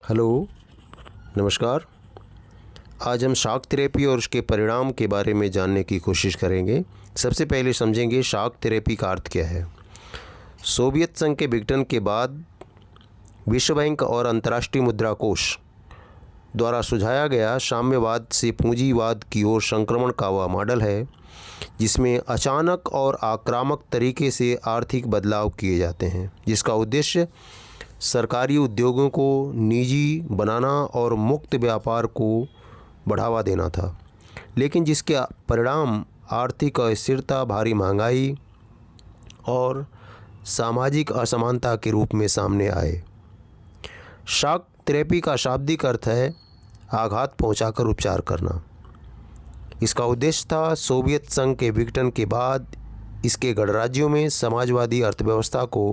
Hello, नमस्कार। आज हम शॉक थेरेपी और उसके परिणाम के बारे में जानने की कोशिश करेंगे। सबसे पहले समझेंगे शॉक थेरेपी का अर्थ क्या है। सोवियत संघ के विघटन के बाद विश्व बैंक और अंतर्राष्ट्रीय मुद्रा कोष द्वारा सुझाया गया साम्यवाद से पूंजीवाद की ओर संक्रमण का वह मॉडल है जिसमें अचानक और आक्रामक तरीके से आर्थिक बदलाव किए जाते हैं, जिसका उद्देश्य सरकारी उद्योगों को निजी बनाना और मुक्त व्यापार को बढ़ावा देना था, लेकिन जिसके परिणाम आर्थिक अस्थिरता, भारी महंगाई और सामाजिक असमानता के रूप में सामने आए। शॉक थेरेपी का शाब्दिक अर्थ है आघात पहुंचाकर उपचार करना। इसका उद्देश्य था सोवियत संघ के विघटन के बाद इसके गणराज्यों में समाजवादी अर्थव्यवस्था को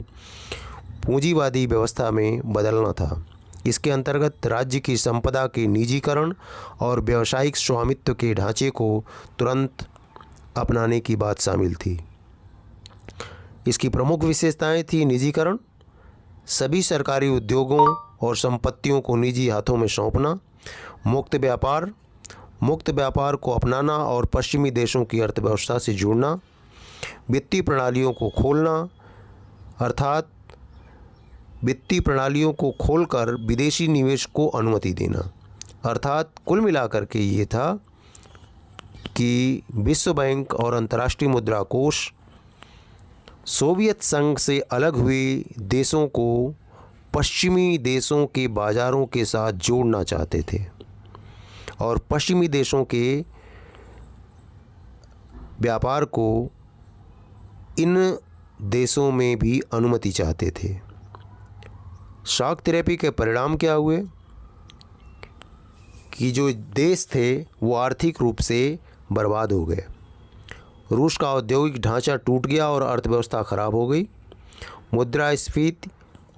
पूंजीवादी व्यवस्था में बदलना था। इसके अंतर्गत राज्य की संपदा के निजीकरण और व्यावसायिक स्वामित्व के ढांचे को तुरंत अपनाने की बात शामिल थी। इसकी प्रमुख विशेषताएं थी निजीकरण, सभी सरकारी उद्योगों और संपत्तियों को निजी हाथों में सौंपना, मुक्त व्यापार को अपनाना और पश्चिमी देशों की अर्थव्यवस्था से जुड़ना, वित्तीय प्रणालियों को खोलना अर्थात वित्तीय प्रणालियों को खोलकर विदेशी निवेश को अनुमति देना। अर्थात कुल मिलाकर के ये था कि विश्व बैंक और अंतर्राष्ट्रीय मुद्रा कोष सोवियत संघ से अलग हुए देशों को पश्चिमी देशों के बाज़ारों के साथ जोड़ना चाहते थे और पश्चिमी देशों के व्यापार को इन देशों में भी अनुमति चाहते थे। शॉक थेरेपी के परिणाम क्या हुए कि जो देश थे वो आर्थिक रूप से बर्बाद हो गए। रूस का औद्योगिक ढांचा टूट गया और अर्थव्यवस्था खराब हो गई। मुद्रास्फीति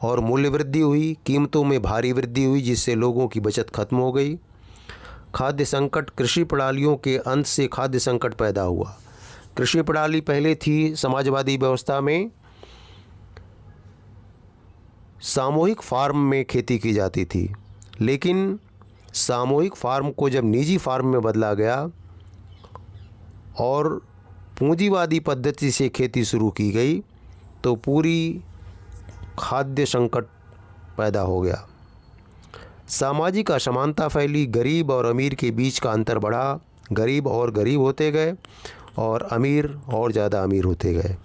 और मूल्य वृद्धि हुई, कीमतों में भारी वृद्धि हुई जिससे लोगों की बचत खत्म हो गई। खाद्य संकट, कृषि प्रणालियों के अंत से खाद्य संकट पैदा हुआ। कृषि प्रणाली पहले थी समाजवादी व्यवस्था में सामूहिक फार्म में खेती की जाती थी, लेकिन सामूहिक फार्म को जब निजी फार्म में बदला गया और पूंजीवादी पद्धति से खेती शुरू की गई तो पूरी खाद्य संकट पैदा हो गया। सामाजिक असमानता फैली, गरीब और अमीर के बीच का अंतर बढ़ा, गरीब और गरीब होते गए और अमीर और ज़्यादा अमीर होते गए।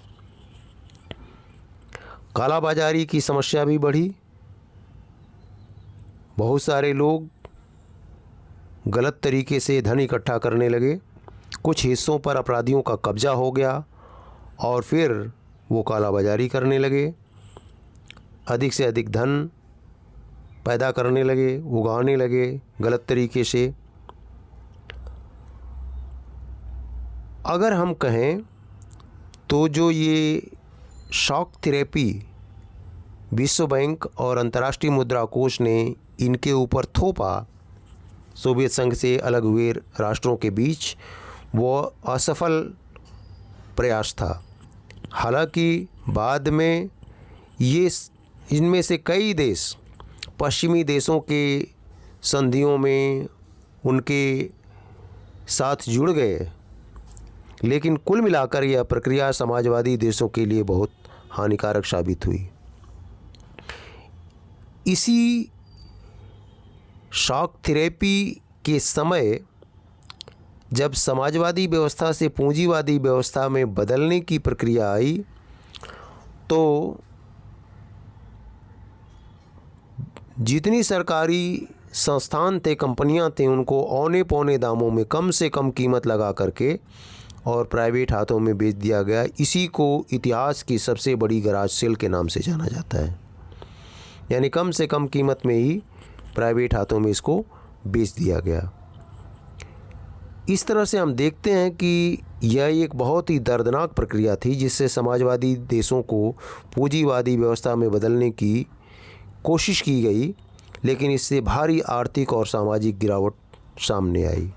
काला बाजारी की समस्या भी बढ़ी। बहुत सारे लोग गलत तरीके से धन इकट्ठा करने लगे। कुछ हिस्सों पर अपराधियों का कब्जा हो गया और फिर वो काला बाजारी करने लगे, अधिक से अधिक धन पैदा करने लगे, उगाने लगे गलत तरीके से। अगर हम कहें तो जो ये शॉक थेरेपी विश्व बैंक और अंतर्राष्ट्रीय मुद्रा कोष ने इनके ऊपर थोपा सोवियत संघ से अलग हुए राष्ट्रों के बीच, वो असफल प्रयास था। हालांकि बाद में ये इनमें से कई देश पश्चिमी देशों के संधियों में उनके साथ जुड़ गए, लेकिन कुल मिलाकर यह प्रक्रिया समाजवादी देशों के लिए बहुत हानिकारक साबित हुई। इसी शॉक थेरेपी के समय जब समाजवादी व्यवस्था से पूंजीवादी व्यवस्था में बदलने की प्रक्रिया आई तो जितनी सरकारी संस्थान थे, कंपनियां थे, उनको औने पौने दामों में कम से कम कीमत लगा करके और प्राइवेट हाथों में बेच दिया गया। इसी को इतिहास की सबसे बड़ी गराज सेल के नाम से जाना जाता है। यानी कम से कम कीमत में ही प्राइवेट हाथों में इसको बेच दिया गया। इस तरह से हम देखते हैं कि यह एक बहुत ही दर्दनाक प्रक्रिया थी जिससे समाजवादी देशों को पूंजीवादी व्यवस्था में बदलने की कोशिश की गई, लेकिन इससे भारी आर्थिक और सामाजिक गिरावट सामने आई।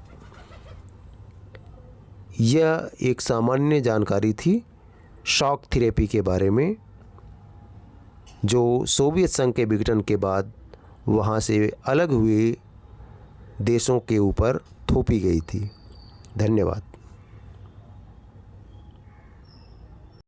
यह एक सामान्य जानकारी थी शॉक थेरेपी के बारे में, जो सोवियत संघ के विघटन के बाद वहाँ से अलग हुए देशों के ऊपर थोपी गई थी। धन्यवाद।